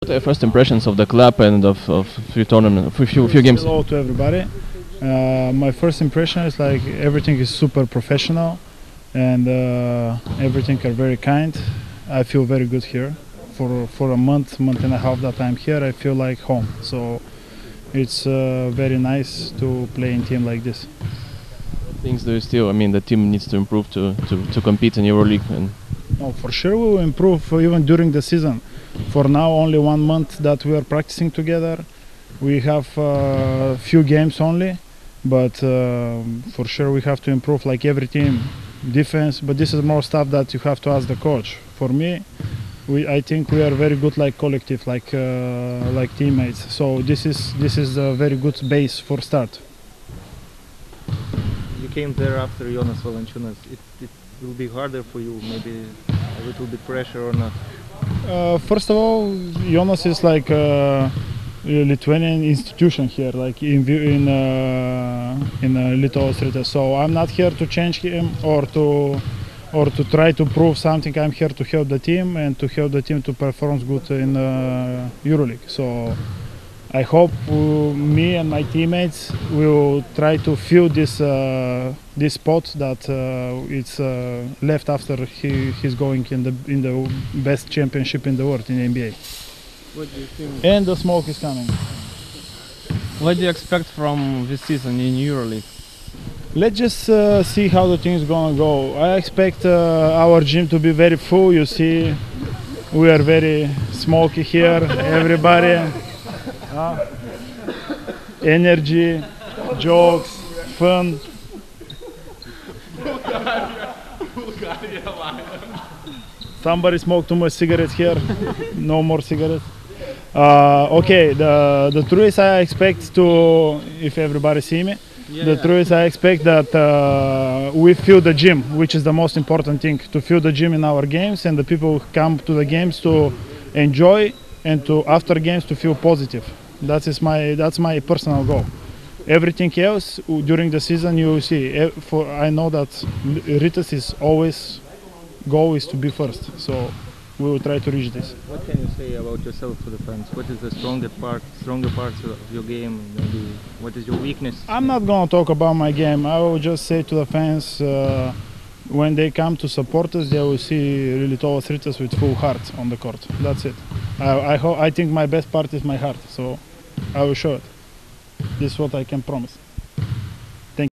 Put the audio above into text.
What are your first impressions of the club and of few games? Hello to everybody. My first impression is like everything is super professional and everything are very kind. I feel very good here. For a month and a half that I'm here, I feel like home. So it's very nice to play in team like this. What things do you still? I mean, the team needs to improve to compete in EuroLeague. And Oh, for sure we will improve even during the season. For now, only 1 month that we are practicing together. We have few games only, but for sure we have to improve like every team. Defense, but this is more stuff that you have to ask the coach. For me, I think we are very good like collective, like teammates. So this is a very good base for start. You came there after Jonas Valančiūnas. It will be harder for you, maybe a little bit pressure or not? First of all, Jonas is like a Lithuanian institution here, like in Lietuvos Rytas. So I'm not here to change him or to try to prove something. I'm here to help the team and to help the team to perform good in EuroLeague. So I hope me and my teammates will try to fill this spot that it's left after he's going in the best championship in the world in the NBA. What do you think? And the smoke is coming. What do you expect from this season in EuroLeague? Let's just see how the thing is gonna go. I expect our gym to be very full. You see, we are very smoky here. Everybody, energy, jokes, fun. Somebody smoked too much cigarettes here. No more cigarettes. Okay, the truth is I expect to, if everybody see me, the truth is I expect that we fill the gym, which is the most important thing, to fill the gym in our games, and the people come to the games to enjoy and to after games to feel positive. That's my personal goal. Everything else during the season you will see. I know that Rytas is always goal is to be first, so we will try to reach this. What can you say about yourself to the fans? What is the stronger parts of your game? Maybe what is your weakness? I'm not gonna talk about my game. I will just say to the fans, when they come to support us, they will see Lietuvos Rytas with full heart on the court. That's it. I think my best part is my heart, so I will show it. This is what I can promise.